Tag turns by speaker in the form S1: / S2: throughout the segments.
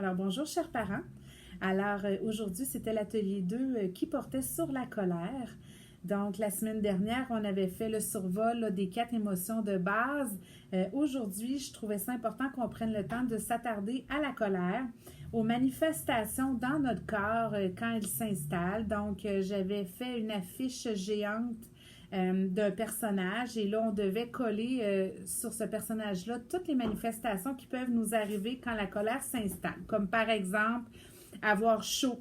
S1: Alors, bonjour, chers parents. Alors, aujourd'hui, c'était l'atelier 2 qui portait sur la colère. Donc, la semaine dernière, on avait fait le survol là, des 4 émotions de base. Aujourd'hui, je trouvais ça important qu'on prenne le temps de s'attarder à la colère, aux manifestations dans notre corps quand elles s'installent. Donc, j'avais fait une affiche géante d'un personnage et là, on devait coller sur ce personnage-là toutes les manifestations qui peuvent nous arriver quand la colère s'installe, comme par exemple avoir chaud,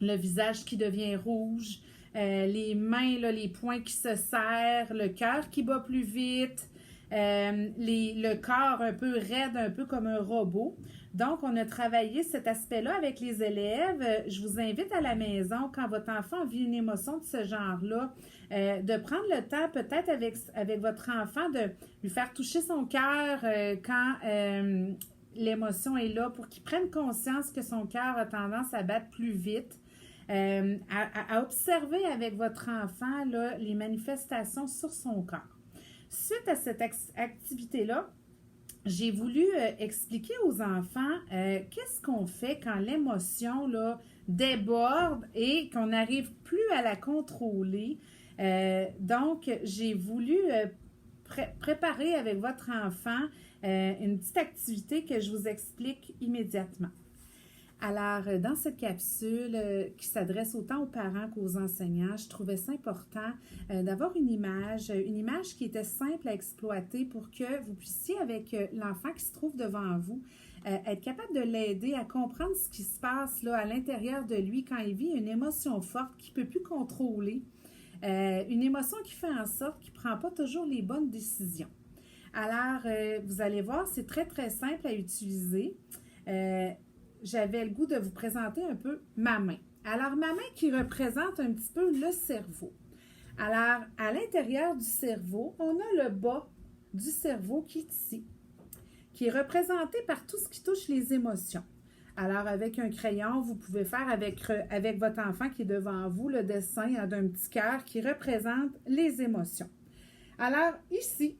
S1: le visage qui devient rouge, les mains, là, les poings qui se serrent, le cœur qui bat plus vite, le corps un peu raide, un peu comme un robot. Donc, on a travaillé cet aspect-là avec les élèves. Je vous invite à la maison, quand votre enfant vit une émotion de ce genre-là, de prendre le temps, peut-être avec votre enfant, de lui faire toucher son cœur quand l'émotion est là, pour qu'il prenne conscience que son cœur a tendance à battre plus vite. À observer avec votre enfant là, les manifestations sur son corps. Suite à cette activité-là, j'ai voulu expliquer aux enfants qu'est-ce qu'on fait quand l'émotion là, déborde et qu'on n'arrive plus à la contrôler. Donc, j'ai voulu préparer avec votre enfant une petite activité que je vous explique immédiatement. Alors, dans cette capsule qui s'adresse autant aux parents qu'aux enseignants, je trouvais ça important d'avoir une image qui était simple à exploiter pour que vous puissiez, avec l'enfant qui se trouve devant vous, être capable de l'aider à comprendre ce qui se passe là, à l'intérieur de lui quand il vit une émotion forte qu'il ne peut plus contrôler, une émotion qui fait en sorte qu'il ne prend pas toujours les bonnes décisions. Alors, vous allez voir, c'est très, très simple à utiliser. J'avais le goût de vous présenter un peu ma main. Alors, ma main qui représente un petit peu le cerveau. Alors, à l'intérieur du cerveau, on a le bas du cerveau qui est ici, qui est représenté par tout ce qui touche les émotions. Alors, avec un crayon, vous pouvez faire avec votre enfant qui est devant vous le dessin d'un petit cœur qui représente les émotions. Alors, ici,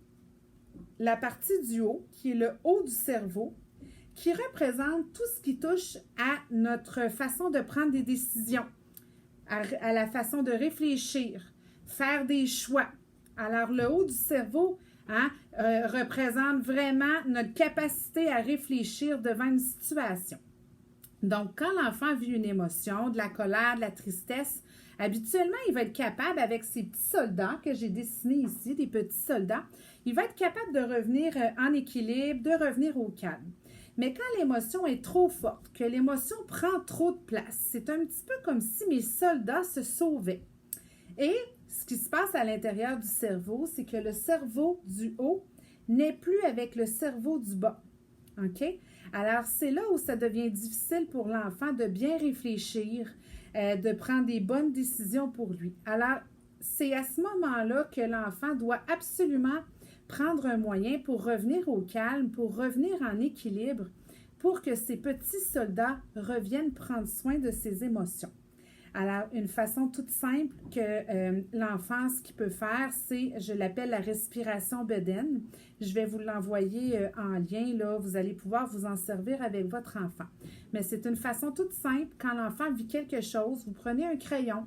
S1: la partie du haut, qui est le haut du cerveau, qui représente tout ce qui touche à notre façon de prendre des décisions, à la façon de réfléchir, faire des choix. Alors, le haut du cerveau représente vraiment notre capacité à réfléchir devant une situation. Donc, quand l'enfant vit une émotion, de la colère, de la tristesse, habituellement, il va être capable, avec ces petits soldats que j'ai dessinés ici, des petits soldats, il va être capable de revenir en équilibre, de revenir au calme. Mais quand l'émotion est trop forte, que l'émotion prend trop de place, c'est un petit peu comme si mes soldats se sauvaient. Et ce qui se passe à l'intérieur du cerveau, c'est que le cerveau du haut n'est plus avec le cerveau du bas. OK? Alors, c'est là où ça devient difficile pour l'enfant de bien réfléchir, de prendre des bonnes décisions pour lui. Alors, c'est à ce moment-là que l'enfant doit absolument prendre un moyen pour revenir au calme, pour revenir en équilibre, pour que ces petits soldats reviennent prendre soin de ses émotions. Alors, une façon toute simple que l'enfant, ce qu'il peut faire, c'est, je l'appelle la respiration bedaine. Je vais vous l'envoyer en lien, là, vous allez pouvoir vous en servir avec votre enfant. Mais c'est une façon toute simple, quand l'enfant vit quelque chose, vous prenez un crayon,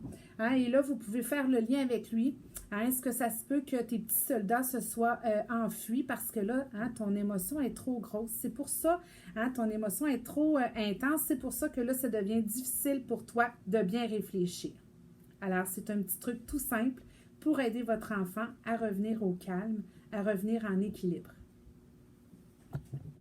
S1: et là, vous pouvez faire le lien avec lui. Est-ce que ça se peut que tes petits soldats se soient enfuis parce que là, ton émotion est trop grosse? C'est pour ça, ton émotion est trop intense, c'est pour ça que là, ça devient difficile pour toi de bien réfléchir. Alors, c'est un petit truc tout simple pour aider votre enfant à revenir au calme, à revenir en équilibre.